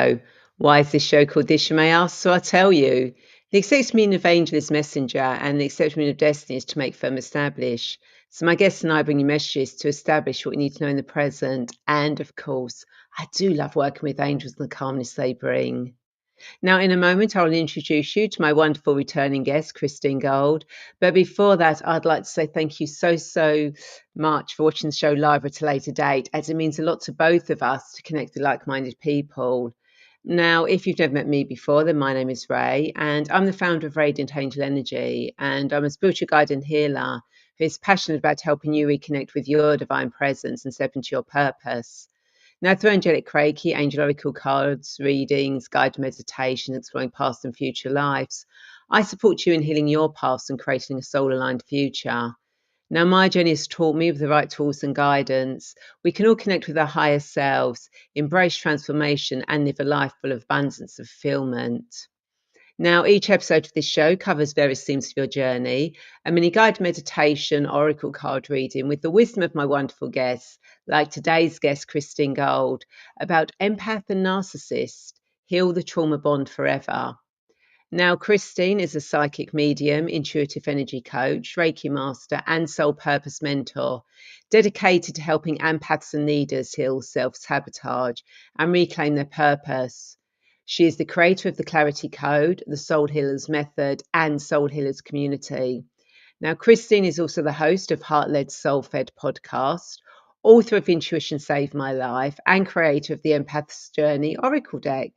show. Why is this show called this, you may ask? So I'll tell you. The accepted meaning of angel is messenger, and the accepted meaning of destiny is to make firm establish. So my guests and I bring you messages to establish what you need to know in the present. And of course, I do love working with angels and the calmness they bring. Now, in a moment, I'll introduce you to my wonderful returning guest, Christine Gold. But before that, I'd like to say thank you so much for watching the show live at a later date, as it means a lot to both of us to connect with like-minded people. Now, if you've never met me before, then my name is Ray, and I'm the founder of Radiant Angel Energy, and I'm a spiritual guide and healer who is passionate about helping you reconnect with your divine presence and step into your purpose. Now, through angelic Reiki, angel oracle cards, readings, guided meditation, exploring past and future lives, I support you in healing your past and creating a soul-aligned future. Now, my journey has taught me with the right tools and guidance, we can all connect with our higher selves, embrace transformation, and live a life full of abundance and fulfillment. Now, each episode of this show covers various themes of your journey, a mini guided meditation, oracle card reading with the wisdom of my wonderful guests, like today's guest, Christine Gold, about empath and narcissist, heal the trauma bond forever. Now, Christine is a psychic medium, intuitive energy coach, Reiki Master, and soul purpose mentor, dedicated to helping empaths and leaders heal self-sabotage and reclaim their purpose. She is the creator of the Clarity Code, the Soul Healers Method, and Soul Healers Community. Now, Christine is also the host of Heart-Led Soul-Fed podcast, author of Intuition Saved My Life, and creator of the Empath's Journey Oracle deck.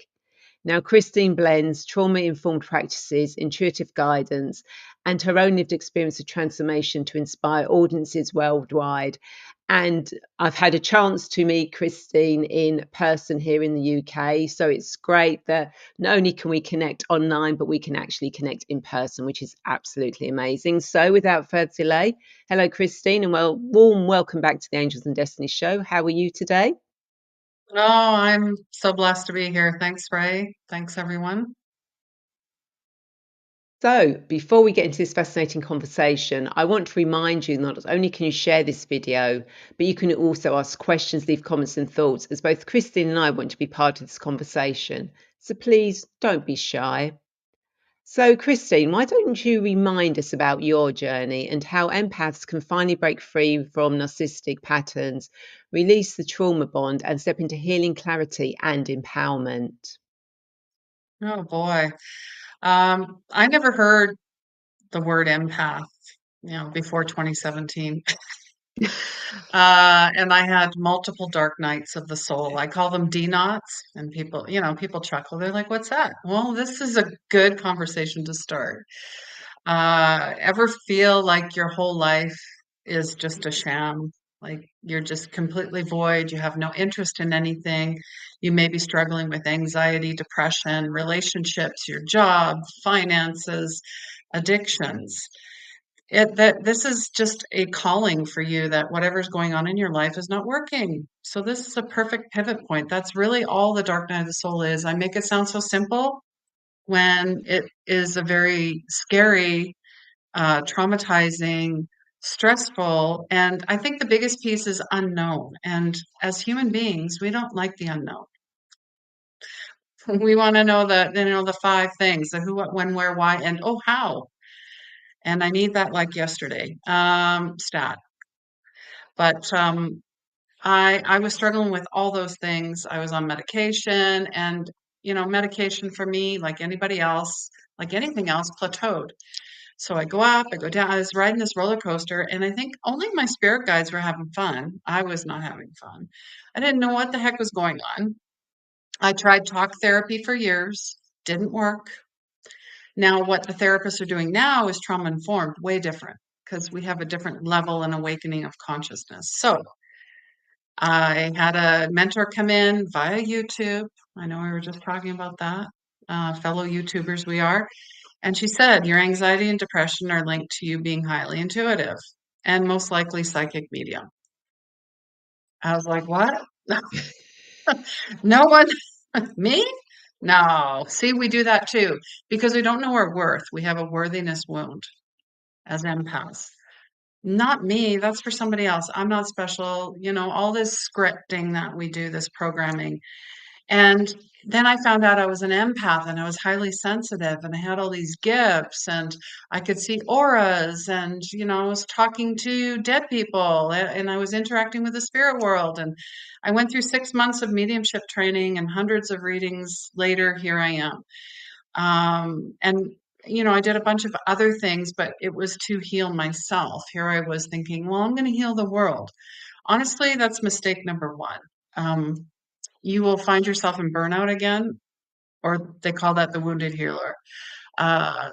Now, Christine blends trauma-informed practices, intuitive guidance, and her own lived experience of transformation to inspire audiences worldwide. And I've had a chance to meet Christine in person here in the UK. So it's great that not only can we connect online, but we can actually connect in person, which is absolutely amazing. So without further delay, hello, Christine, and warm welcome back to the Angels and Destiny show. How are you today? Oh, I'm so blessed to be here. Thanks, Ray. Thanks, everyone. So, before we get into this fascinating conversation, I want to remind you not only can you share this video, but you can also ask questions, leave comments and thoughts, as both Christine and I want to be part of this conversation. So please don't be shy. So, Christine, why don't you remind us about your journey and how empaths can finally break free from narcissistic patterns, release the trauma bond, and step into healing, clarity, and empowerment? Oh boy. I never heard the word empath, before 2017. And I had multiple dark nights of the soul. I call them D knots, and people chuckle. They're like, "What's that?" Well, this is a good conversation to start. Ever feel like your whole life is just a sham? Like you're just completely void, you have no interest in anything. You may be struggling with anxiety, depression, relationships, your job, finances, addictions. That this is just a calling for you that whatever's going on in your life is not working. So this is a perfect pivot point. That's really all the dark night of the soul is. I make it sound so simple when it is a very scary, traumatizing, stressful, and I think the biggest piece is unknown. And as human beings, we don't like the unknown. We want to know the five things: the who, what, when, where, why, and oh, how. And I need that like yesterday. Stat. But I was struggling with all those things. I was on medication, and medication for me, like anybody else, like anything else, plateaued. So I go up, I go down. I was riding this roller coaster, and I think only my spirit guides were having fun. I was not having fun. I didn't know what the heck was going on. I tried talk therapy for years, didn't work. Now, what the therapists are doing now is trauma informed, way different, because we have a different level and awakening of consciousness. So I had a mentor come in via YouTube. I know we were just talking about that. Fellow YouTubers we are. And she said, your anxiety and depression are linked to you being highly intuitive and most likely psychic medium. I was like, what? No one, me? No. See, we do that too because we don't know our worth. We have a worthiness wound as empaths. Not me. That's for somebody else. I'm not special. All this scripting that we do, this programming. And then I found out I was an empath and I was highly sensitive and I had all these gifts and I could see auras and, I was talking to dead people and I was interacting with the spirit world. And I went through 6 months of mediumship training and hundreds of readings later, here I am. And I did a bunch of other things, but it was to heal myself. Here I was thinking, well, I'm going to heal the world. Honestly, that's mistake number one. You will find yourself in burnout again, or they call that the wounded healer.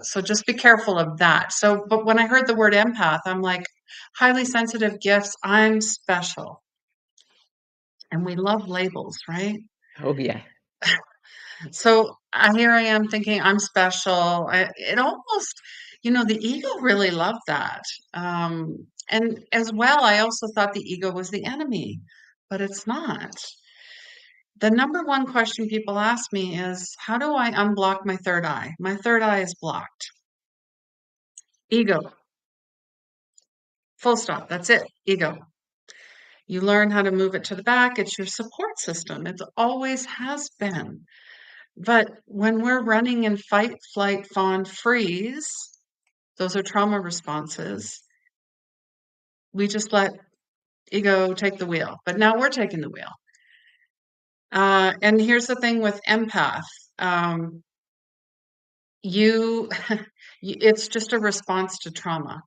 So just be careful of that. But when I heard the word empath, I'm like, highly sensitive gifts, I'm special. And we love labels, right? Oh, yeah. So here I am thinking I'm special. It almost, the ego really loved that. And as well, I also thought the ego was the enemy, but it's not. The number one question people ask me is, how do I unblock my third eye? My third eye is blocked. Ego. Full stop. That's it. Ego. You learn how to move it to the back. It's your support system. It always has been. But when we're running in fight, flight, fawn, freeze, those are trauma responses. We just let ego take the wheel. But now we're taking the wheel. And here's the thing with empath. It's just a response to trauma.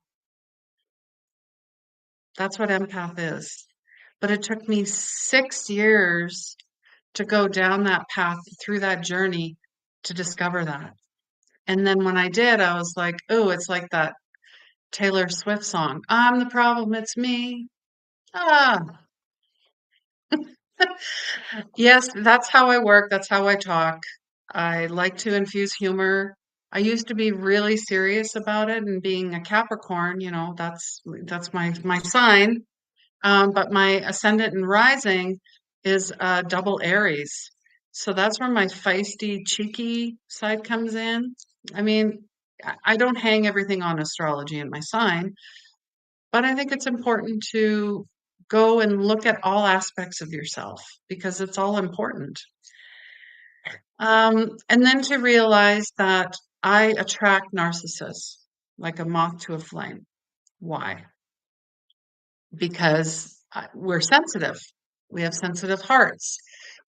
That's what empath is. But it took me 6 years to go down that path through that journey to discover that. And then when I did, I was like, oh, it's like that Taylor Swift song. I'm the problem, it's me. Ah, yes, that's how I work. That's how I talk. I like to infuse humor. I used to be really serious about it, and being a Capricorn, that's my sign. But my ascendant and rising is double Aries. So that's where my feisty, cheeky side comes in. I mean, I don't hang everything on astrology and my sign, but I think it's important to go and look at all aspects of yourself because it's all important. And then to realize that I attract narcissists like a moth to a flame. Why? Because we're sensitive. We have sensitive hearts.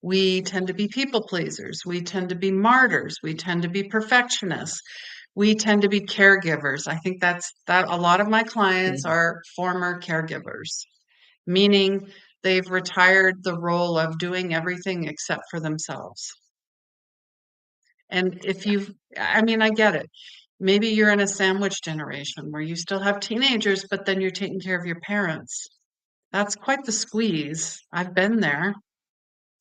We tend to be people pleasers. We tend to be martyrs. We tend to be perfectionists. We tend to be caregivers. I think that a lot of my clients are former caregivers, meaning they've retired the role of doing everything except for themselves. And I get it. Maybe you're in a sandwich generation where you still have teenagers, but then you're taking care of your parents. That's quite the squeeze. I've been there.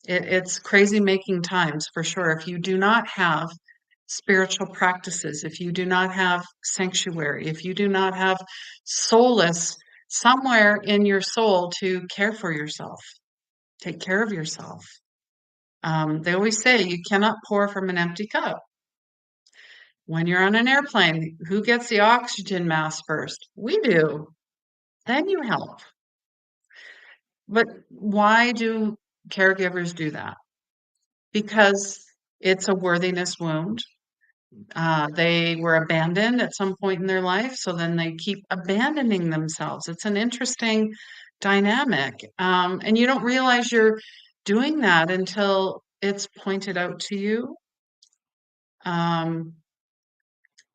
It's crazy making times for sure. If you do not have spiritual practices, if you do not have sanctuary, if you do not have solace somewhere in your soul to care for yourself, take care of yourself. They always say you cannot pour from an empty cup. When you're on an airplane, who gets the oxygen mask first? We do. Then you help. But why do caregivers do that? Because it's a worthiness wound. They were abandoned at some point in their life, so then they keep abandoning themselves. It's an interesting dynamic. And you don't realize you're doing that until it's pointed out to you.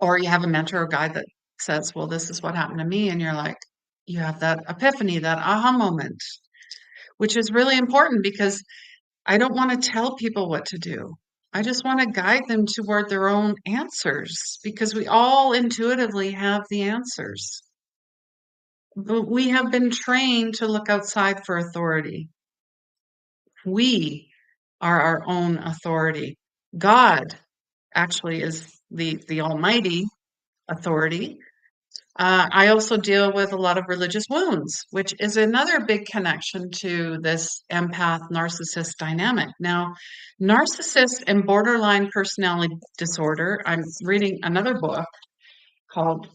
Or you have a mentor or guide that says, well, this is what happened to me. And you're like, you have that epiphany, that aha moment, which is really important because I don't want to tell people what to do. I just want to guide them toward their own answers because we all intuitively have the answers. But we have been trained to look outside for authority. We are our own authority. God actually is the almighty authority. I also deal with a lot of religious wounds, which is another big connection to this empath narcissist dynamic. Now, narcissist and borderline personality disorder, I'm reading another book called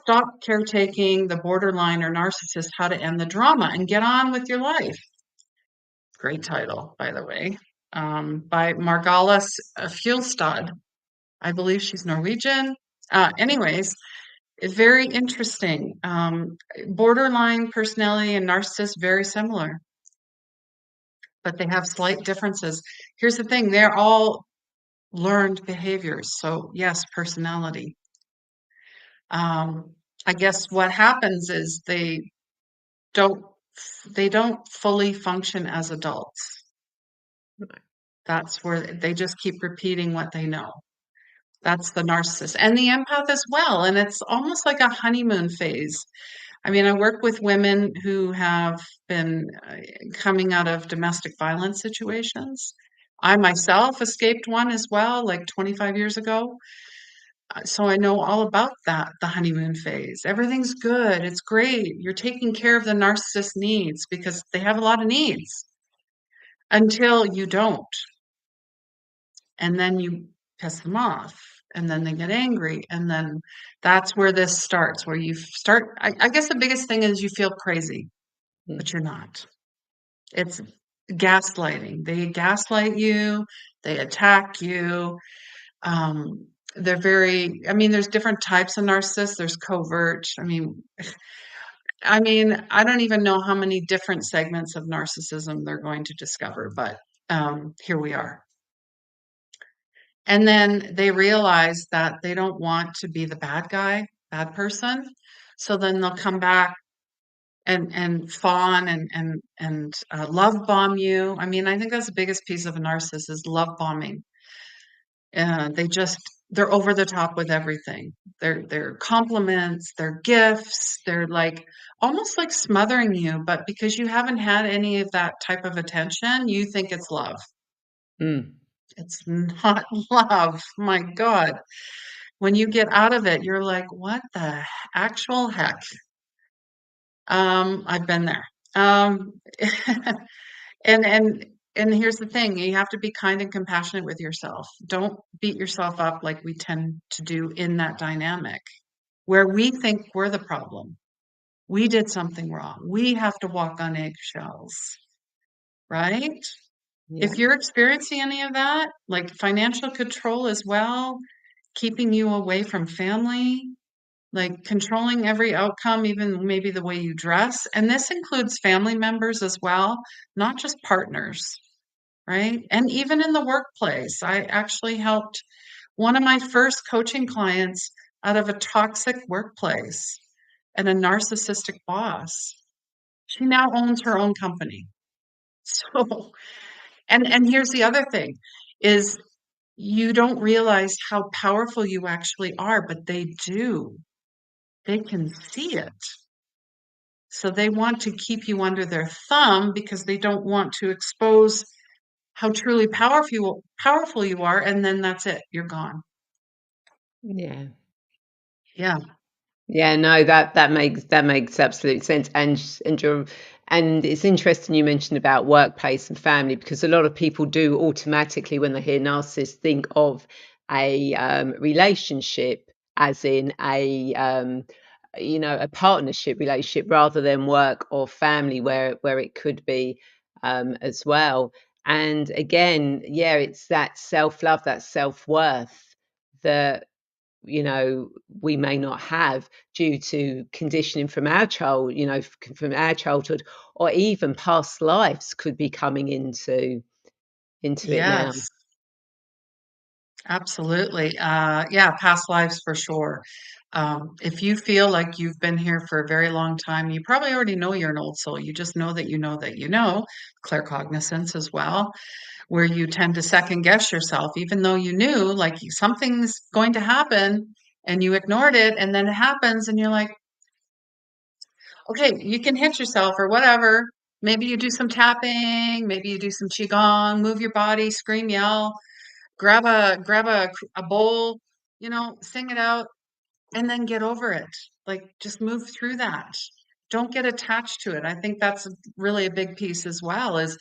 Stop Caretaking the Borderline or Narcissist, How to End the Drama and Get On with Your Life. Great title, by the way. by Margalis Fjellstad. I believe she's Norwegian. Anyways, it's very interesting. Borderline personality and narcissists very similar, but they have slight differences. Here's the thing, they're all learned behaviors. So yes, personality. I guess what happens is don't they don't fully function as adults. That's where they just keep repeating what they know. That's the narcissist and the empath as well. And it's almost like a honeymoon phase. I mean, I work with women who have been coming out of domestic violence situations. I myself escaped one as well, like 25 years ago. So I know all about that, the honeymoon phase. Everything's good. It's great. You're taking care of the narcissist needs because they have a lot of needs until you don't. And then you piss them off. And then they get angry. And then that's where this starts, where you start. I guess the biggest thing is you feel crazy, but you're not. It's gaslighting. They gaslight you, they attack you. They're very, I mean, there's different types of narcissists. There's covert. I don't even know how many different segments of narcissism they're going to discover, but here we are. And then they realize that they don't want to be the bad guy, bad person. So then they'll come back and fawn and love bomb you. I mean, I think that's the biggest piece of a narcissist is love bombing. They're over the top with everything. Their compliments, their gifts, they're like almost like smothering you, but because you haven't had any of that type of attention, you think it's love. Mm. It's not love. My God. When you get out of it, you're like, what the actual heck? I've been there. And and here's the thing, you have to be kind and compassionate with yourself. Don't beat yourself up like we tend to do in that dynamic where we think we're the problem. We did something wrong. We have to walk on eggshells, right? Yeah. If you're experiencing any of that, like financial control as well, keeping you away from family, like controlling every outcome, even maybe the way you dress. And this includes family members as well, not just partners, right? And even in the workplace, I actually helped one of my first coaching clients out of a toxic workplace and a narcissistic boss. She now owns her own company. So, and here's the other thing is you don't realize how powerful you actually are, but they do. They can see it. So they want to keep you under their thumb because they don't want to expose how truly powerful you are, and then that's it. You're gone. Yeah. Yeah. Yeah, no, that makes absolute sense. And it's interesting you mentioned about workplace and family because a lot of people do automatically when they hear narcissist think of a relationship as in a partnership relationship rather than work or family where it could be as well. And again, yeah, it's that self-love, that self-worth that we may not have due to conditioning from our from our childhood, or even past lives could be coming into it now. Yes, absolutely. Yeah, past lives for sure. If you feel like you've been here for a very long time, you probably already know you're an old soul. You just know that you know that you know, claircognizance as well, where you tend to second guess yourself, even though you knew like something's going to happen and you ignored it, and then it happens, and you're like, okay, you can hit yourself or whatever. Maybe you do some tapping, maybe you do some qigong, move your body, scream, yell, grab a bowl, sing it out, and then get over it. Like just move through that. Don't get attached to it. I think that's really a big piece as well is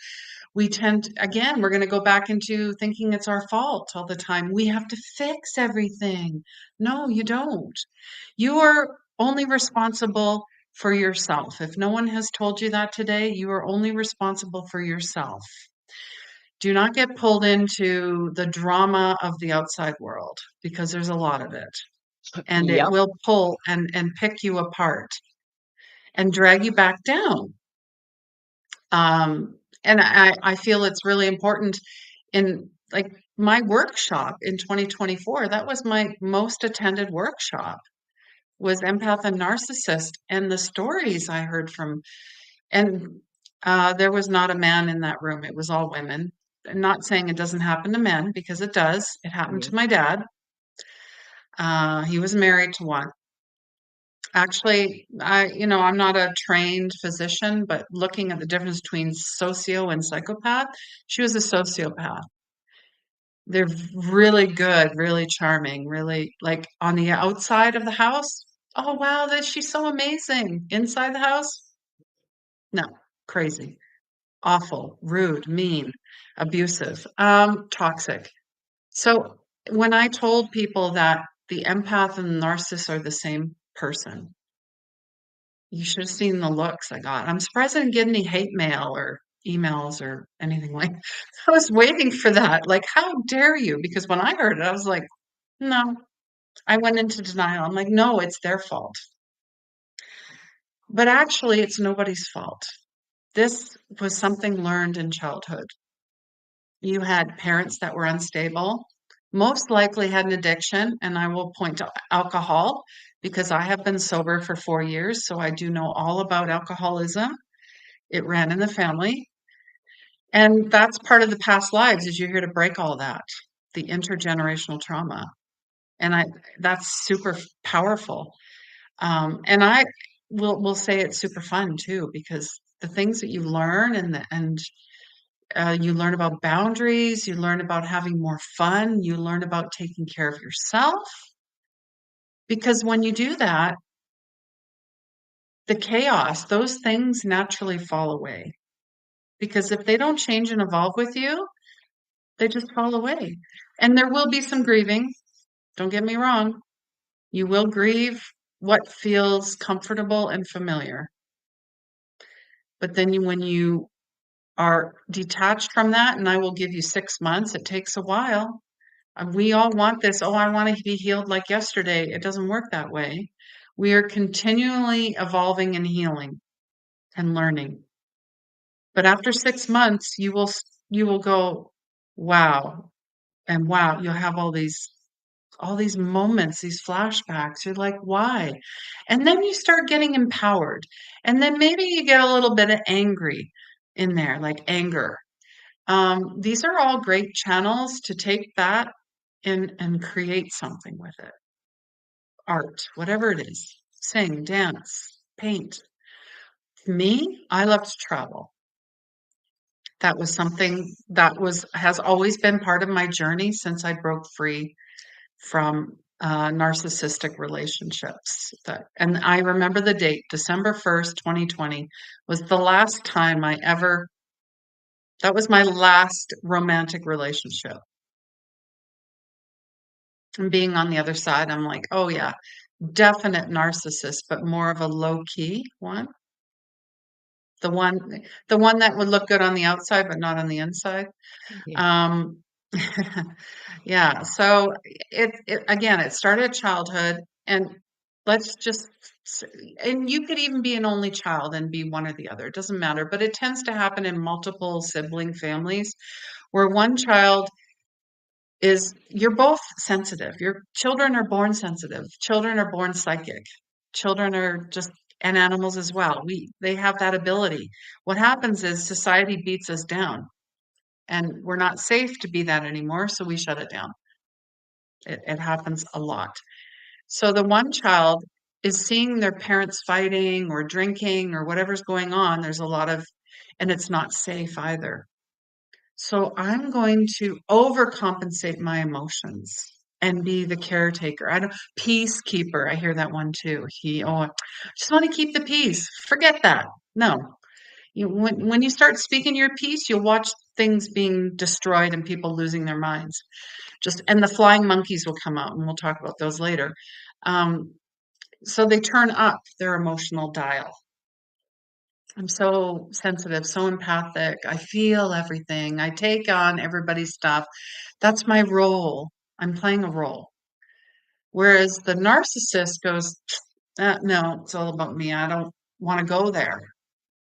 we tend again, we're going to go back into thinking it's our fault all the time. We have to fix everything. No, you don't. You are only responsible for yourself. If no one has told you that today, you are only responsible for yourself. Do not get pulled into the drama of the outside world, because there's a lot of it. And it Yep. will pull and pick you apart and drag you back down. And I feel it's really important in like my workshop in 2024. That was my most attended workshop, was Empath and Narcissist, and the stories I heard from, and there was not a man in that room. It was all women. I'm not saying it doesn't happen to men, because it does. It happened Yeah. to my dad. He was married to one. Actually, I'm not a trained physician, but looking at the difference between socio and psychopath, she was a sociopath. They're really good, really charming, really like on the outside of the house. Oh, wow, she's so amazing. Inside the house, no, crazy, awful, rude, mean, abusive, toxic. So when I told people that the empath and the narcissist are the same person, you should have seen the looks I got. I'm surprised I didn't get any hate mail or emails or anything like that. I was waiting for that. Like, how dare you? Because when I heard it, I was like, no. I went into denial. I'm like, no, it's their fault. But actually, it's nobody's fault. This was something learned in childhood. You had parents that were unstable, most likely had an addiction, and I will point to alcohol because I have been sober for 4 years, so I do know all about alcoholism. It ran in the family. And that's part of the past lives, is you're here to break all that, the intergenerational trauma. And that's super powerful. And I will say it's super fun too, because the things that you learn and you learn about boundaries, you learn about having more fun, you learn about taking care of yourself. Because when you do that, the chaos, those things naturally fall away. Because if they don't change and evolve with you, they just fall away. And there will be some grieving. Don't get me wrong. You will grieve what feels comfortable and familiar. But then when you are detached from that, and I will give you 6 months, it takes a while. We all want this. Oh, I want to be healed like yesterday. It doesn't work that way. We are continually evolving and healing and learning. But after 6 months, you will go, wow, and wow, you'll have all these moments, these flashbacks. You're like, why? And then you start getting empowered. And then maybe you get a little bit of angry in there, like anger. These are all great channels to take that and create something with it. Art, whatever it is, sing, dance, paint. Me, I love to travel. That was something that has always been part of my journey since I broke free from narcissistic relationships. And I remember the date, December 1st, 2020, was the last time that was my last romantic relationship. And being on the other side, I'm like, oh yeah, definite narcissist, but more of a low key one. The one, the one that would look good on the outside, but not on the inside. Yeah. Um, yeah. So it again, it started at childhood, and let's just, and you could even be an only child and be one or the other. It doesn't matter, but it tends to happen in multiple sibling families where one child you're both sensitive. Your children are born sensitive. Children are born psychic. Children are just, and animals as well. They have that ability. What happens is society beats us down, and we're not safe to be that anymore, so we shut it down. It happens a lot. So the one child is seeing their parents fighting or drinking or whatever's going on. There's a lot of, and it's not safe either. So I'm going to overcompensate my emotions and be the caretaker. I don't Peacekeeper. I hear that one too. I just want to keep the peace. Forget that. No. When you start speaking your piece, you'll watch things being destroyed and people losing their minds. And the flying monkeys will come out, and we'll talk about those later. So they turn up their emotional dial. I'm so sensitive, so empathic. I feel everything. I take on everybody's stuff. That's my role. I'm playing a role. Whereas the narcissist goes, no, it's all about me. I don't want to go there.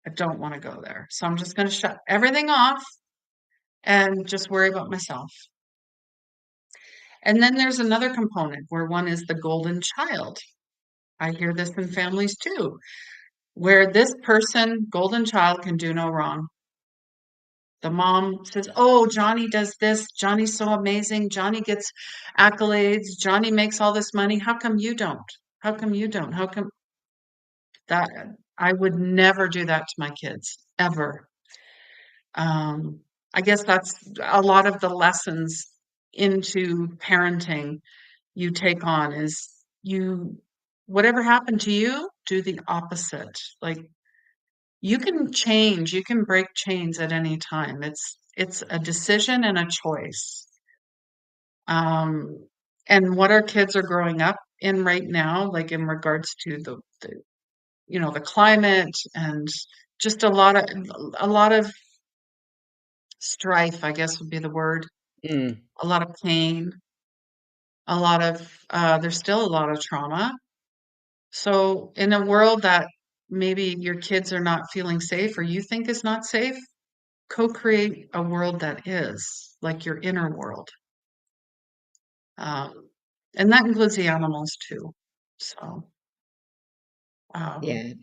I don't want to go there. So I'm just going to shut everything off and just worry about myself. And then there's another component where one is the golden child. I hear this in families too, where this person, golden child, can do no wrong. The mom says, "Oh, Johnny does this. Johnny's so amazing. Johnny gets accolades. Johnny makes all this money. How come you don't? How come you don't? How come that?" I would never do that to my kids, ever. Um, I guess that's a lot of the lessons into parenting you take on is you, whatever happened to you, do the opposite. Like you can change, you can break chains at any time. It's a decision and a choice. Um, and what our kids are growing up in right now, like in regards to the the climate and just a lot of strife, I guess would be the word. Mm. A lot of pain, a lot of there's still a lot of trauma. So in a world that maybe your kids are not feeling safe or you think is not safe, co-create a world that is like your inner world. Um, and that includes the animals too. So, um, Yeah.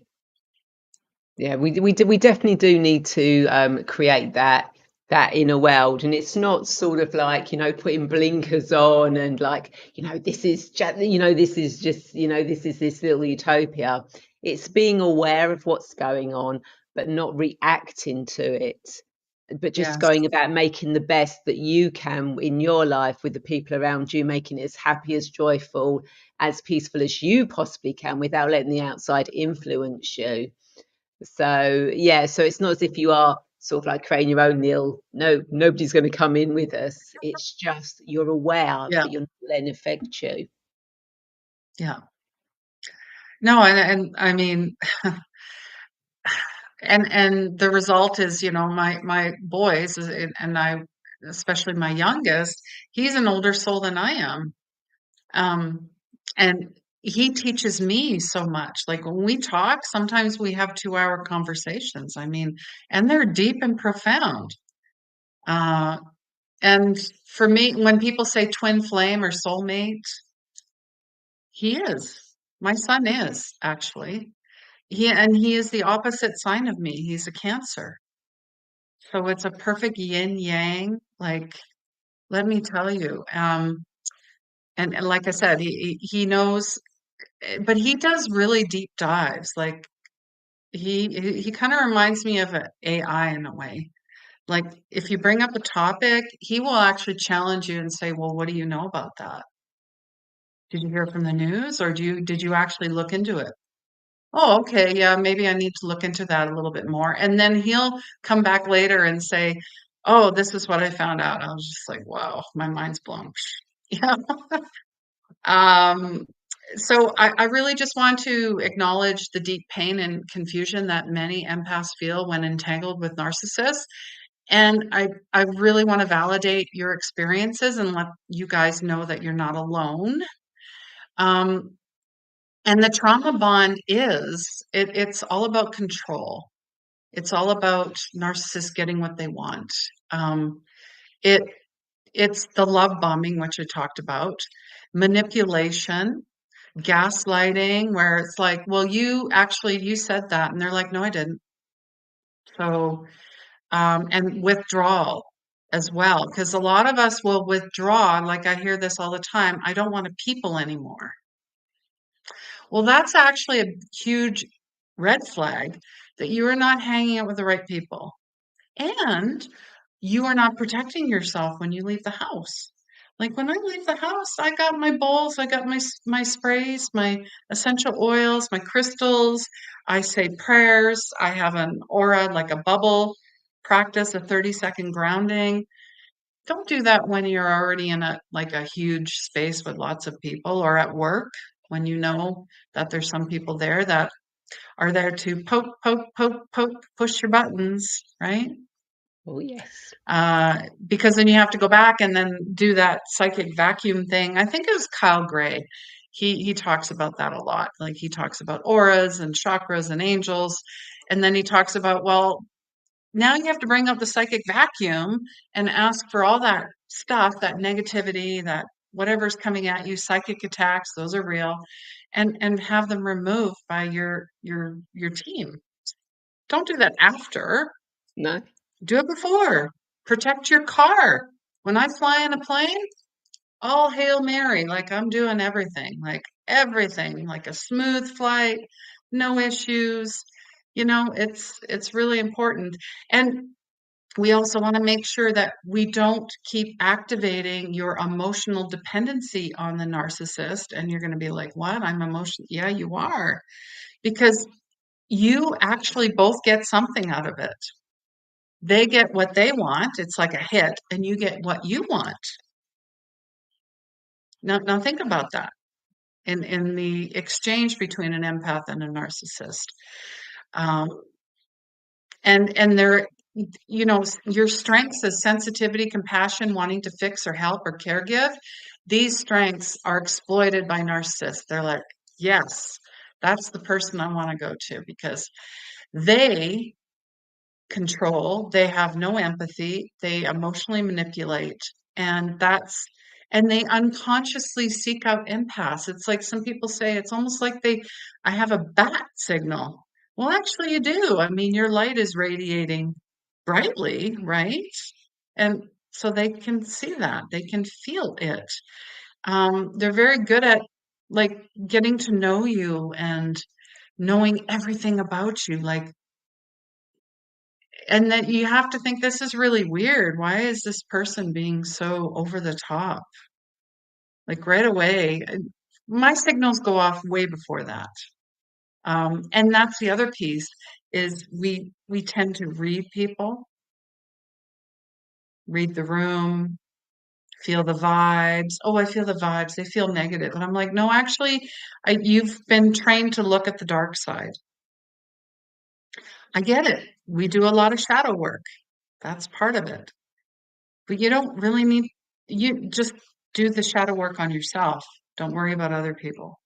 Yeah, we definitely do need to create that inner world, and it's not sort of like putting blinkers on and like this is just this is just this is this little utopia. It's being aware of what's going on, but not reacting to it, but just yes, going about making the best that you can in your life with the people around you, making it as happy, as joyful, as peaceful as you possibly can without letting the outside influence you. So yeah, so it's not as if you are sort of like creating your own little, no, nobody's going to come in with us. It's just you're aware, yeah, but you're not letting it affect you. yeah. No, and I mean, and the result is, my boys and I, especially my youngest, he's an older soul than I am. Um, and he teaches me so much. Like when we talk, sometimes we have 2-hour conversations. I mean, and they're deep and profound. Uh, and for me, when people say twin flame or soulmate, he is. My son is actually. He is the opposite sign of me. He's a Cancer. So it's a perfect yin yang. Like, let me tell you. And like I said, he knows, but he does really deep dives. Like he kind of reminds me of an AI in a way. Like if you bring up a topic, he will actually challenge you and say, "Well, what do you know about that? Did you hear it from the news, or did you actually look into it?" Oh, okay, yeah, maybe I need to look into that a little bit more. And then he'll come back later and say, "Oh, this is what I found out." I was just like, "Wow, my mind's blown." Yeah. Um, so I really just want to acknowledge the deep pain and confusion that many empaths feel when entangled with narcissists. And I really want to validate your experiences and let you guys know that you're not alone. Um, and the trauma bond it's all about control. It's all about narcissists getting what they want. It it's the love bombing, which I talked about, manipulation, gaslighting, where it's like, well, you said that, and they're like, no, I didn't. So, and withdrawal as well, because a lot of us will withdraw. Like I hear this all the time. I don't want to people anymore. Well, that's actually a huge red flag that you are not hanging out with the right people. And you are not protecting yourself when you leave the house. Like when I leave the house, I got my bowls, I got my sprays, my essential oils, my crystals. I say prayers. I have an aura, like a bubble practice, a 30-second grounding. Don't do that when you're already in a huge space with lots of people or at work when you know that there's some people there that are there to poke, poke, poke, poke, push your buttons, right? Oh, yes. Because then you have to go back and then do that psychic vacuum thing. I think it was Kyle Gray. He talks about that a lot. Like he talks about auras and chakras and angels. And then he talks about, well, now you have to bring up the psychic vacuum and ask for all that stuff, that negativity, that whatever's coming at you, psychic attacks, those are real, and have them removed by your team. Don't do that after. No. Do it before. Protect your car. When I fly in a plane, all Hail Mary, like I'm doing everything, like a smooth flight, no issues. It's really important. And we also want to make sure that we don't keep activating your emotional dependency on the narcissist. And you're going to be like, what? I'm emotional. Yeah, you are. Because you actually both get something out of it. They get what they want. It's like a hit, and you get what you want. Now think about that in the exchange between an empath and a narcissist. Um, and they're, your strengths as sensitivity, compassion, wanting to fix or help or care give, these strengths are exploited by narcissists. They're like, yes, that's the person I want to go to because they control, they have no empathy, they emotionally manipulate, and they unconsciously seek out empaths. It's like some people say it's almost like I have a bat signal. Well, actually you do. I mean, your light is radiating brightly, right? And so they can see that, they can feel it. They're very good at like getting to know you and knowing everything about you, like, and then you have to think this is really weird. Why is this person being so over the top? Like right away, my signals go off way before that. And that's the other piece is we tend to read people, read the room, feel the vibes. Oh, I feel the vibes. They feel negative. And I'm like, no, actually, you've been trained to look at the dark side. I get it. We do a lot of shadow work. That's part of it. But you don't really need, you just do the shadow work on yourself. Don't worry about other people.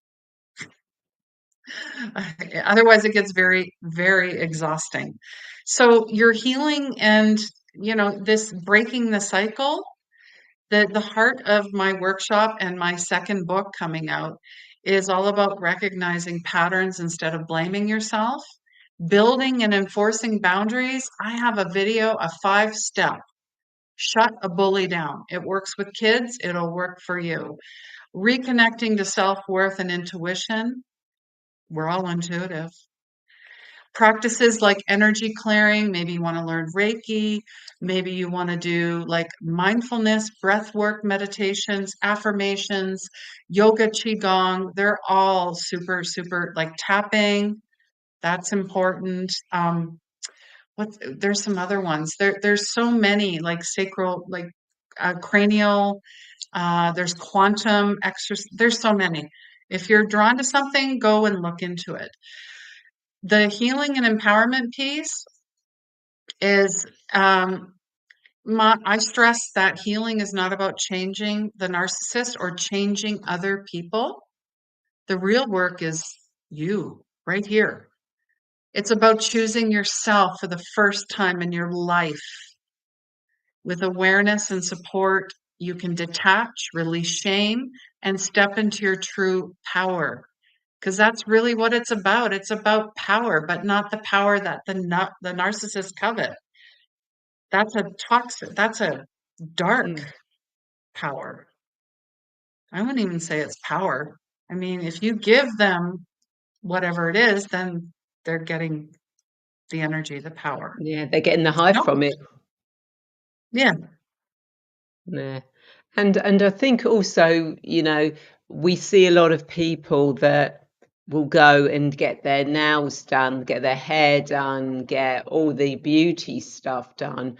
Otherwise, it gets very, very exhausting. So your healing and, this breaking the cycle, the heart of my workshop and my second book coming out is all about recognizing patterns instead of blaming yourself, building and enforcing boundaries. I have a video, a 5-step. Shut a bully down. It works with kids. It'll work for you. Reconnecting to self-worth and intuition. We're all intuitive. Practices like energy clearing. Maybe you want to learn Reiki. Maybe you want to do like mindfulness, breath work, meditations, affirmations, yoga, qigong. They're all super, super like tapping. That's important. There's some other ones. There's so many like sacral, like cranial. There's quantum exercise. There's so many. If you're drawn to something, go and look into it. The healing and empowerment piece is, I stress that healing is not about changing the narcissist or changing other people. The real work is you right here. It's about choosing yourself for the first time in your life. With awareness and support, you can detach, release shame, and step into your true power. Because that's really what it's about. It's about power, but not the power that the narcissist covet. That's a toxic, that's a dark Mm. power. I wouldn't even say it's power. I mean, if you give them whatever it is, then they're getting the energy, the power. Yeah, they're getting the If high you from don't, it. yeah, Yeah. And I think also, we see a lot of people that will go and get their nails done, get their hair done, get all the beauty stuff done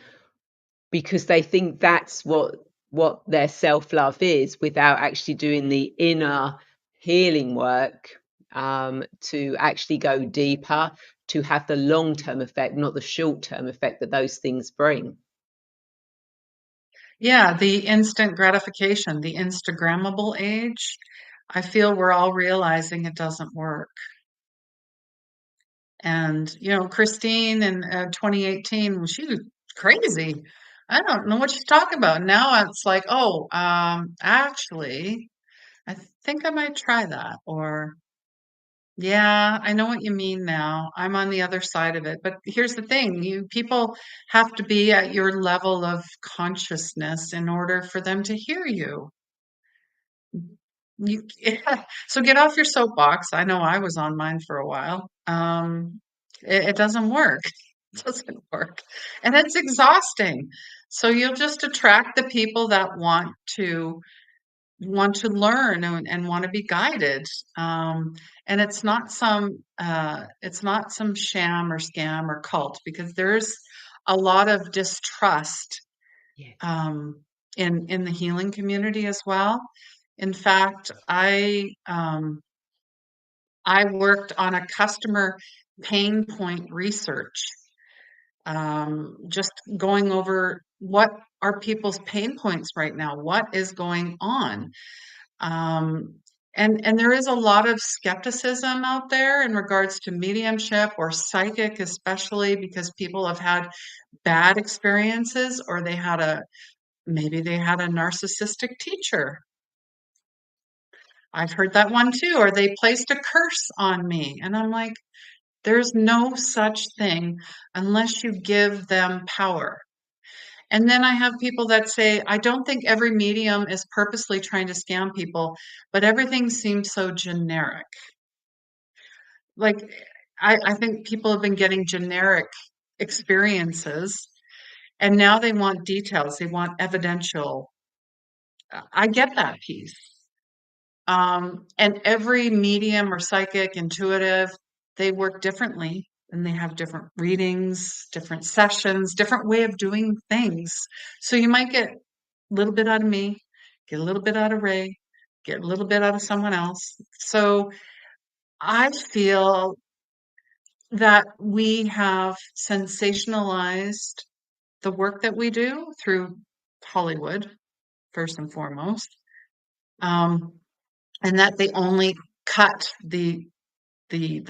because they think that's what their self-love is without actually doing the inner healing work. to actually go deeper, to have the long-term effect, not the short-term effect that those things bring. Yeah, the instant gratification, the Instagrammable age. I feel we're all realizing it doesn't work. And, Christine in 2018, she was crazy. I don't know what she's talking about. Now it's like, oh, actually, I think I might try that. Or, yeah, I know what you mean now. I'm on the other side of it. But here's the thing, people have to be at your level of consciousness in order for them to hear you. So get off your soapbox. I know I was on mine for a while. It doesn't work. It doesn't work. And it's exhausting. So you'll just attract the people that want to learn and want to be guided. And it's not some sham or scam or cult, because there's a lot of distrust Yes. in the healing community as well. In fact, I worked on a customer pain point research, just going over what are people's pain points right now, what is going on. Um, and there is a lot of skepticism out there in regards to mediumship or psychic, especially because people have had bad experiences, or maybe they had a narcissistic teacher. I've heard that one too. Or they placed a curse on me. And I'm like, there's no such thing unless you give them power. And then I have people that say, I don't think every medium is purposely trying to scam people, but everything seems so generic. Like, I think people have been getting generic experiences, and now they want details. They want evidential. I get that piece. And every medium or psychic, intuitive, they work differently, and they have different readings, different sessions, different way of doing things. So you might get a little bit out of me, get a little bit out of Ray, get a little bit out of someone else. So I feel that we have sensationalized the work that we do through Hollywood, first and foremost. And that they only cut the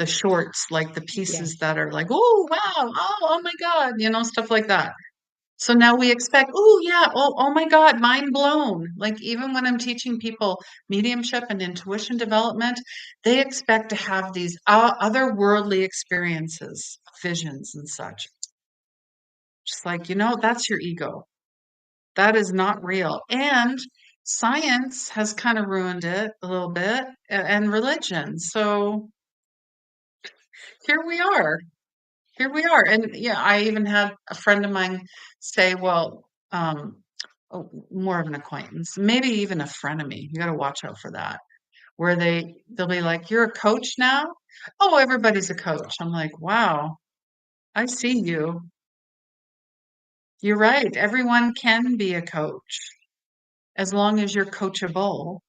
shorts, like the pieces Yes. that are like, oh wow, oh my God, stuff like that. So now we expect, oh yeah, oh my God, mind blown. Like, even when I'm teaching people mediumship and intuition development, they expect to have these otherworldly experiences, visions and such. Just like, that's your ego. That is not real. And science has kind of ruined it a little bit, and religion. So here we are. Here we are. And yeah, I even had a friend of mine say, well, oh, more of an acquaintance, maybe even a frenemy. You got to watch out for that. Where they'll be like, "You're a coach now?" "Oh, everybody's a coach." I'm like, "Wow, I see you. You're right. Everyone can be a coach as long as you're coachable."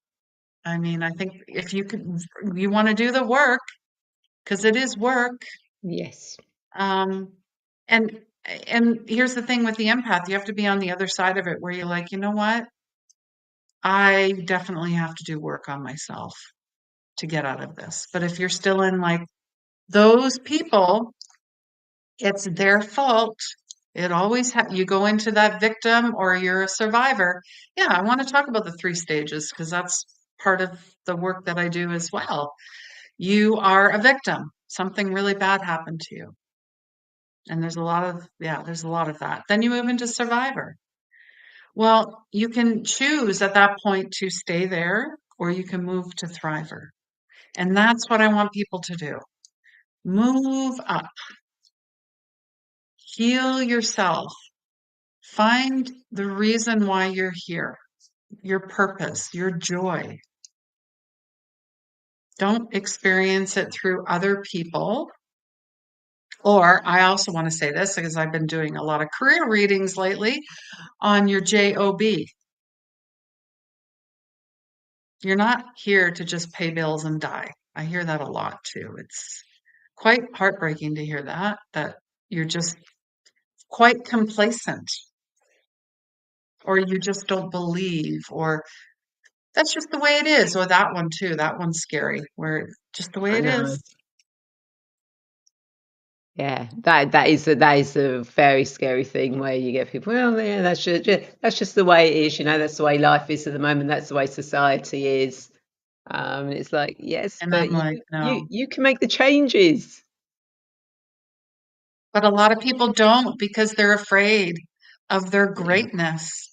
I mean, I think if you want to do the work, because it is work. Yes. Um, and and here's the thing with the empath, you have to be on the other side of it, where you're like, you know what? I definitely have to do work on myself to get out of this. But if you're still in like those people, it's their fault. It always you go into that victim or you're a survivor. Yeah, I want to talk about the 3 stages, because that's part of the work that I do as well. You are a victim. Something really bad happened to you. And there's a lot of that. Then you move into survivor. Well, you can choose at that point to stay there, or you can move to thriver. And that's what I want people to do. Move up, heal yourself, find the reason why you're here, your purpose, your joy. Don't experience it through other people. Or I also want to say this, because I've been doing a lot of career readings lately on your job. You're not here to just pay bills and die. I hear that a lot too. It's quite heartbreaking to hear that you're just quite complacent, or you just don't believe, or that's just the way it is. Or that one too. That one's scary, where it's just the way I it know. is. Yeah, that is a very scary thing where you get people, well, yeah, that's just the way it is, that's the way life is at the moment, that's the way society is. It's like, yes, And I'm but you like, you no. you can make the changes. But a lot of people don't because they're afraid of their Yeah, greatness.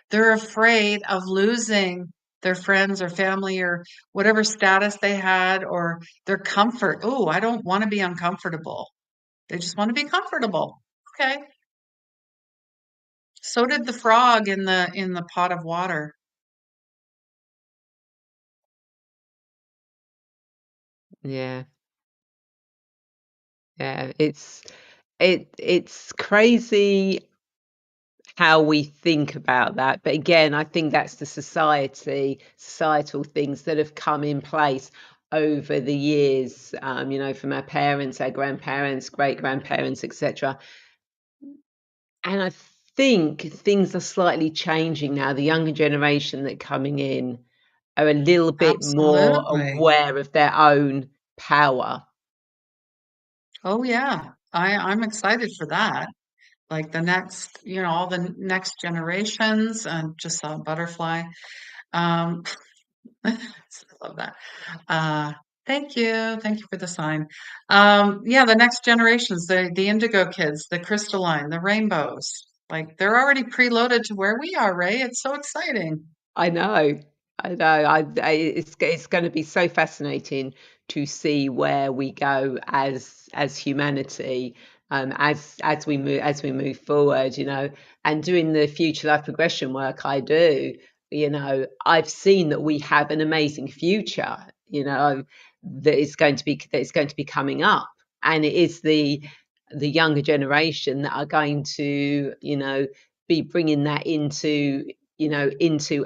They're afraid of losing their friends or family or whatever status they had or their comfort. Oh, I don't want to be uncomfortable. They just want to be comfortable. Okay. So did the frog in the pot of water. yeah, yeah. It's crazy how we think about that. But again, I think that's the societal things that have come in place over the years, from our parents, our grandparents, great grandparents, etc. And I think things are slightly changing now. The younger generation that coming in are a little bit more Absolutely. aware of their own power. Oh yeah. I'm excited for that. Like the next, all the next generations. Just saw a butterfly. Um, I love that. Uh, thank you. Thank you for the sign. Yeah, the next generations, the indigo kids, the crystalline, the rainbows. Like they're already preloaded to where we are, Ray. It's so exciting. I know. I know. It's going to be so fascinating to see where we go as humanity, as we move forward. And doing the future life progression work I do. I've seen that we have an amazing future. That is going to be coming up, and it is the younger generation that are going to be bringing that into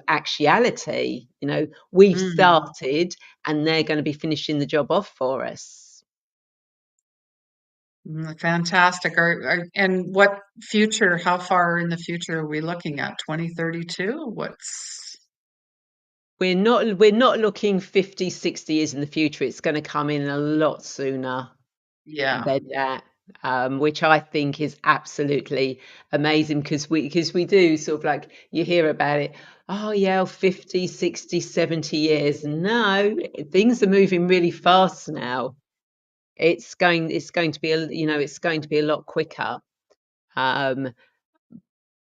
actuality. We've Mm, started and they're going to be finishing the job off for us. fantastic. And what future, how far in the future are we looking at? 2032? What's, We're not looking 50, 60 years in the future. It's going to come in a lot sooner yeah, than that. Which I think is absolutely amazing, because we do sort of, like, you hear about it, oh yeah, 50, 60, 70 years. No, things are moving really fast now. It's going to be a lot quicker. Um,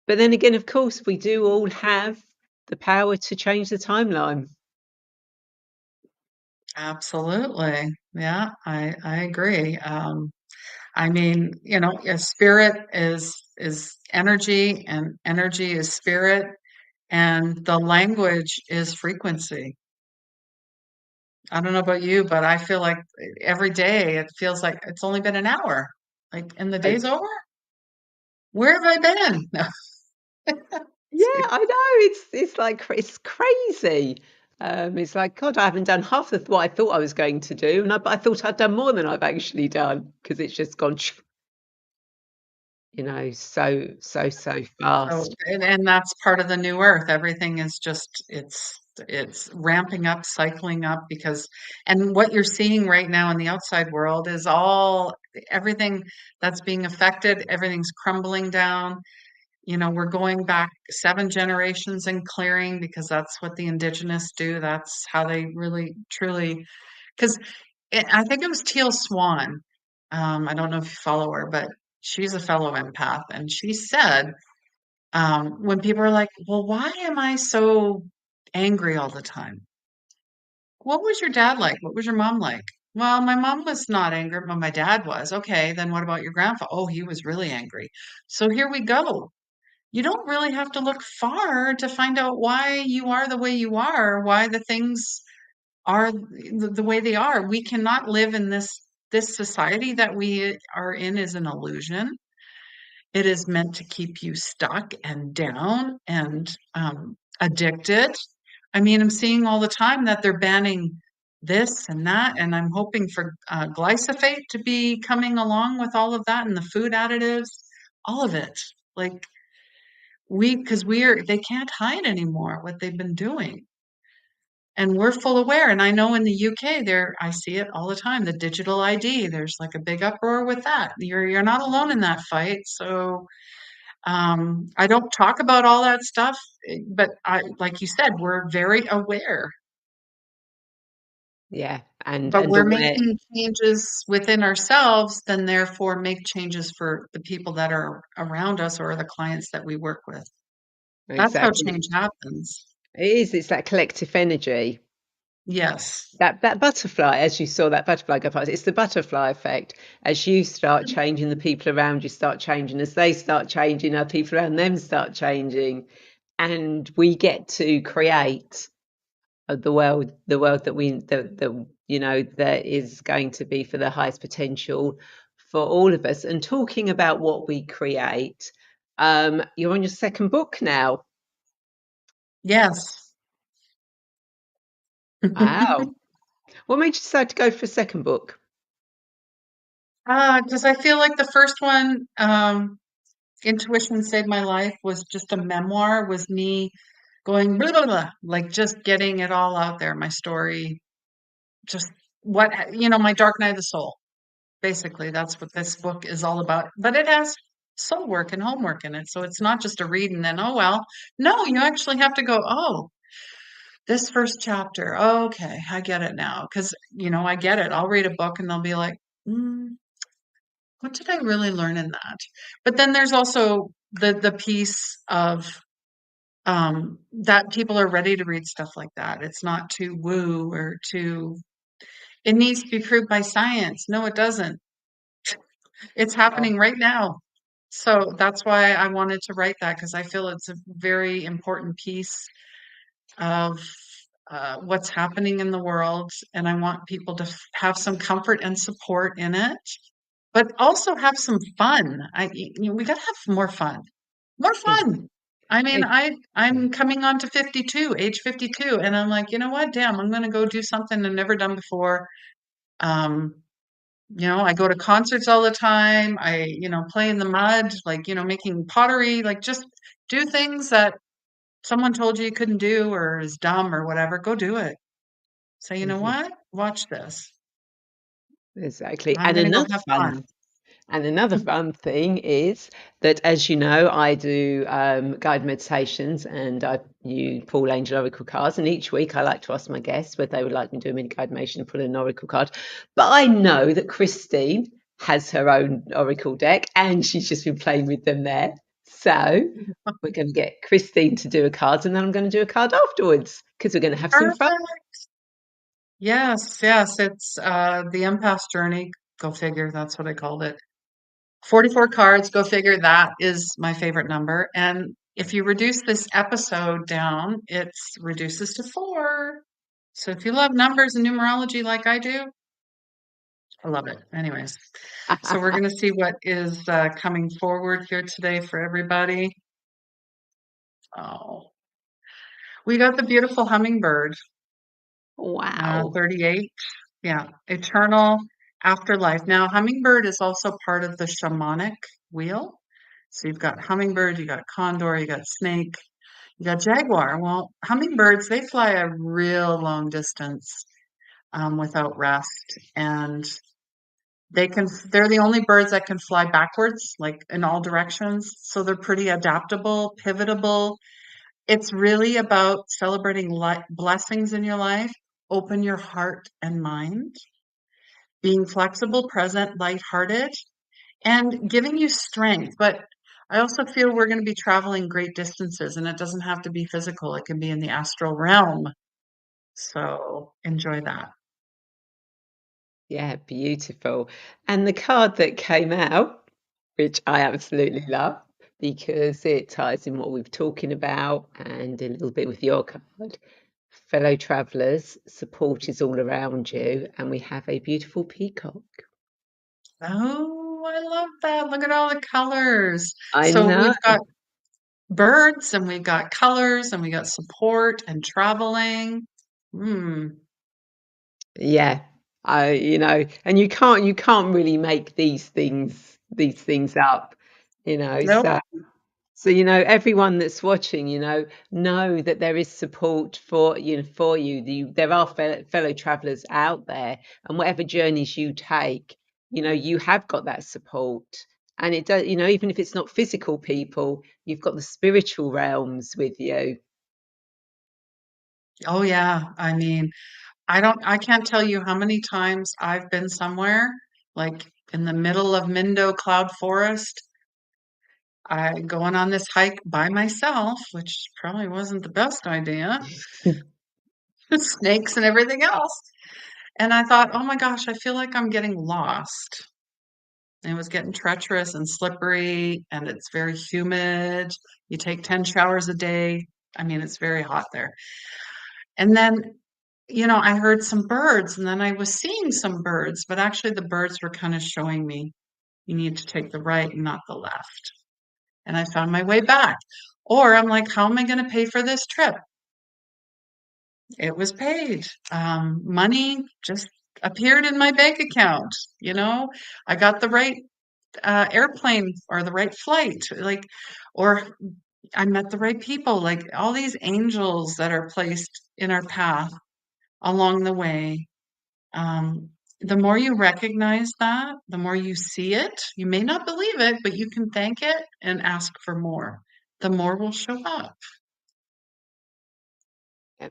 but then again, of course, we do all have the power to change the timeline. absolutely. Yeah, I agree. I mean, a spirit is energy and energy is spirit and the language is frequency. I don't know about you, but I feel like every day it feels like it's only been an hour. Like, and the Uh, day's over? Where have I been? No. yeah, I know. It's like it's crazy. It's like, God, I haven't done half of what I thought I was going to do, and I thought I'd done more than I've actually done, because it's just gone, so So, fast. and that's part of the new earth. Everything is just it's ramping up, cycling up because and what you're seeing right now in the outside world is all everything that's being affected, everything's crumbling down. We're going back 7 generations and clearing because that's what the indigenous do. That's how they really truly because I think it was Teal Swan. I don't know if you follow her, but she's a fellow empath, and she said when people are like, well, why am I so angry all the time? What was your dad like? What was your mom like? Well, my mom was not angry, but my dad was. Okay, then what about your grandpa? Oh, he was really angry. So here we go. You don't really have to look far to find out why you are the way you are, why the things are the way they are. We cannot live in this society that we are in is an illusion. It is meant to keep you stuck and down and addicted. I mean, I'm seeing all the time that they're banning this and that. And I'm hoping for glyphosate to be coming along with all of that and the food additives, all of it. Like because they can't hide anymore what they've been doing. And we're full aware. And I know in the UK there, I see it all the time, the digital ID, there's like a big uproar with that. You're not alone in that fight. So I don't talk about all that stuff, but like you said, we're very aware. Yeah, But and we're aware. making changes within ourselves, then therefore make changes for the people that are around us or the clients that we work with. That's how Exactly. change happens. It is, it's that collective energy. Yes. That butterfly, as you saw that butterfly go past, it's the butterfly effect. As you start changing, the people around you start changing. As they start changing, other people around them start changing. And we get to create the world that that that is going to be for the highest potential for all of us. And talking about what we create, you're on your second book now. Yes. Wow. What made you decide to go for a second book? Because I feel like the first one, Intuition Saved My Life, was just a memoir, was me going blah, blah, blah, like just getting it all out there, my story, just my dark night of the soul. Basically, that's what this book is all about. But it has soul work and homework in it. So it's not just a read and then, oh, well. No, you actually have to go, oh, this first chapter. Oh, okay, I get it now. Because, I get it. I'll read a book and they'll be like, what did I really learn in that? But then there's also the piece of that people are ready to read stuff like that. It's not too woo or too, it needs to be proved by science. No, it doesn't. It's Oh, happening right now. So that's why I wanted to write that because I feel it's a very important piece of what's happening in the world. And I want people to have some comfort and support in it, but also have some fun. We got to have more fun. More ex- fun. I mean, ex- I'm coming on to 52, age 52, and I'm like, you know what? Damn, I'm going to go do something I've never done before. Um, I go to concerts all the time. Play in the mud, like, making pottery, like just do things that someone told you you couldn't do or is dumb or whatever. Go do it. Say, you know Mhm. what? Watch this. Exactly. I'm going to go have fun. And another fun thing is that, as you know, I do guided meditations and I you pull angel oracle cards. And each week I like to ask my guests whether they would like me to do a mini guided meditation and pull an oracle card. But I know that Christine has her own oracle deck and she's just been playing with them there. So we're going to get Christine to do a card and then I'm going to do a card afterwards because we're going to have some fun. Perfect. Yes, yes. It's the empath journey. Go figure. That's what I called it. 44 cards, go figure. That is my favorite number. And if you reduce this episode down, it reduces to 4. So if you love numbers and numerology like I do, I love it. Anyways, so we're going to see what is coming forward here today for everybody. Oh, we got the beautiful hummingbird, Wow. 38. Yeah, eternal afterlife. Now, hummingbird is also part of the shamanic wheel. So you've got hummingbird, you got condor, you got snake, you got jaguar. Well, hummingbirds, they fly a real long distance without rest. And they're the only birds that can fly backwards, like in all directions. So they're pretty adaptable, pivotable. It's really about celebrating blessings in your life. Open your heart and mind, being flexible, present, lighthearted, and giving you strength. But I also feel we're going to be traveling great distances, and it doesn't have to be physical, it can be in the astral realm. So enjoy that. Yeah, beautiful. And the card that came out, which I absolutely love because it ties in what we've talking about and a little bit with your card. Fellow travelers, support is all around you, and we have a beautiful peacock. Oh, I love that. Look at all the colors. I So know. we've got birds and we've got colors and we got support and traveling. Hmm. Yeah. And you can't really make these things up, Nope. so everyone that's watching, know that there is support for you. There are fellow travelers out there, and whatever journeys you take, you have got that support. And it does, even if it's not physical people, you've got the spiritual realms with you. Oh yeah. I mean, I can't tell you how many times I've been somewhere, like in the middle of Mindo Cloud Forest. I going on this hike by myself, which probably wasn't the best idea. Snakes and everything else. And I thought, oh my gosh, I feel like I'm getting lost. And it was getting treacherous and slippery, and it's very humid. You take 10 showers a day. I mean, it's very hot there. And then, I heard some birds, and then I was seeing some birds, but actually the birds were kind of showing me you need to take the right and not the left. And I found my way back. Or I'm like, how am I going to pay for this trip? It was paid. Money just appeared in my bank account. You know, I got the right airplane or the right flight, or I met the right people, like all these angels that are placed in our path along the way. The more you recognize that, the more you see it. You may not believe it, but you can thank it and ask for more. The more will show up.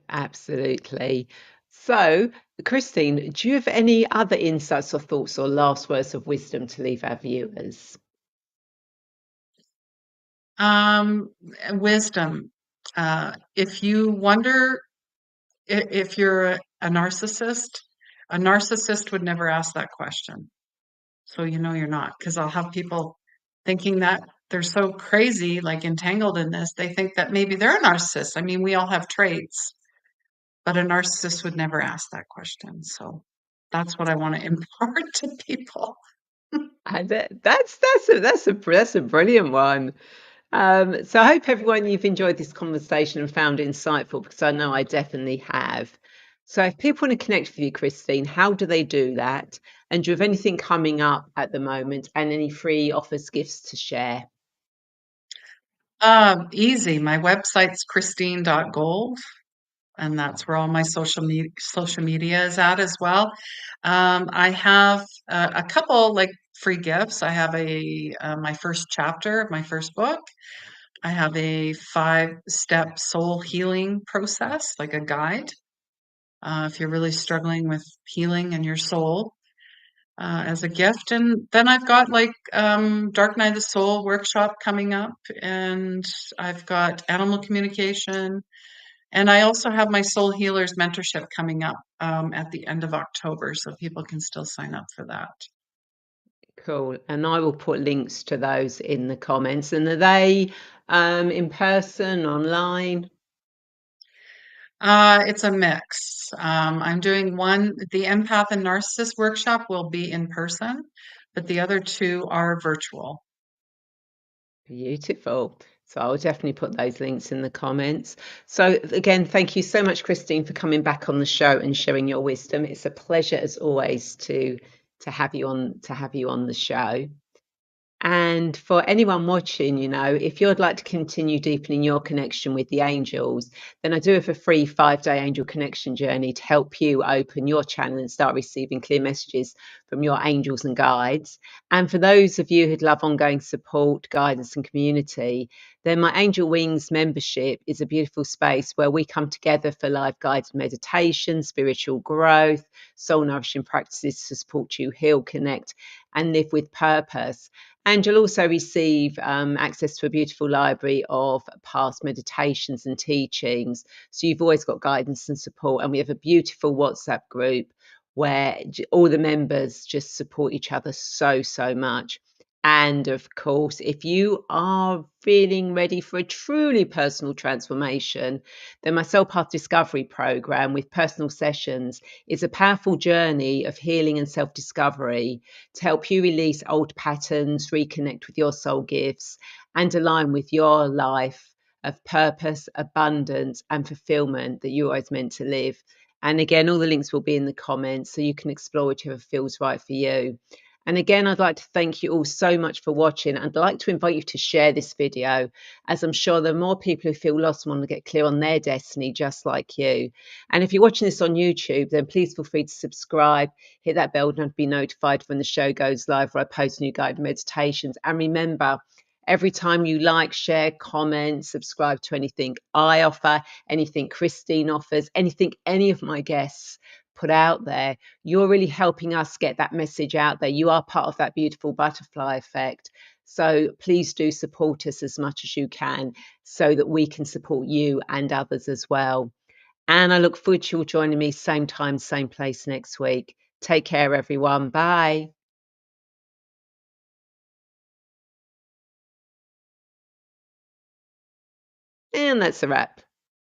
Absolutely. So, Christine, do you have any other insights or thoughts or last words of wisdom to leave our viewers? Um, Wisdom. If you wonder if you're a narcissist would never ask that question. So you know you're not, because I'll have people thinking that they're so crazy, like entangled in this. They think that maybe they're a narcissist. I mean, we all have traits, but a narcissist would never ask that question. So that's what I want to impart to people. And that's a brilliant one. So I hope everyone you've enjoyed this conversation and found it insightful, because I know I definitely have. So if people want to connect with you, Christine, how do they do that? And do you have anything coming up at the moment and any free offers, gifts to share? Easy. My website's christine.gold, and that's where all my social media is at as well. I have a couple like free gifts. I have a my first chapter of my first book. I have a 5-step soul healing process, like a guide. If you're really struggling with healing in your soul, as a gift. And then I've got like Dark Night of the Soul workshop coming up, and I've got animal communication. And I also have my Soul Healers mentorship coming up at the end of October, so people can still sign up for that. Cool. And I will put links to those in the comments. And are they in person, online? It's a mix. I'm doing the Empath and Narcissist workshop will be in person, but the other two are virtual. Beautiful. So I'll definitely put those links in the comments. So again, thank you so much, Christine, for coming back on the show and sharing your wisdom. It's a pleasure as always to have you on the show. And for anyone watching, if you'd like to continue deepening your connection with the angels, then I do have a free 5-day angel connection journey to help you open your channel and start receiving clear messages from your angels and guides. And for those of you who'd love ongoing support, guidance, and community, then my Angel Wings membership is a beautiful space where we come together for live guided meditation, spiritual growth, soul nourishing practices to support you heal, connect, and live with purpose. And you'll also receive access to a beautiful library of past meditations and teachings. So you've always got guidance and support. And we have a beautiful WhatsApp group where all the members just support each other so, so much. And of course, if you are feeling ready for a truly personal transformation, then my Soul Path Discovery program with personal sessions is a powerful journey of healing and self discovery to help you release old patterns, reconnect with your soul gifts, and align with your life of purpose, abundance, and fulfillment that you're always meant to live. And again, all the links will be in the comments so you can explore whichever feels right for you. And again, I'd like to thank you all so much for watching. I'd like to invite you to share this video, as I'm sure there are more people who feel lost and want to get clear on their destiny, just like you. And if you're watching this on YouTube, then please feel free to subscribe, hit that bell and be notified when the show goes live, where I post new guided meditations. And remember, every time you like, share, comment, subscribe to anything I offer, anything Christine offers, anything any of my guests put out there, you're really helping us get that message out there. You are part of that beautiful butterfly effect. So please do support us as much as you can so that we can support you and others as well. And I look forward to you all joining me same time, same place next week. Take care, everyone. Bye. And that's a wrap.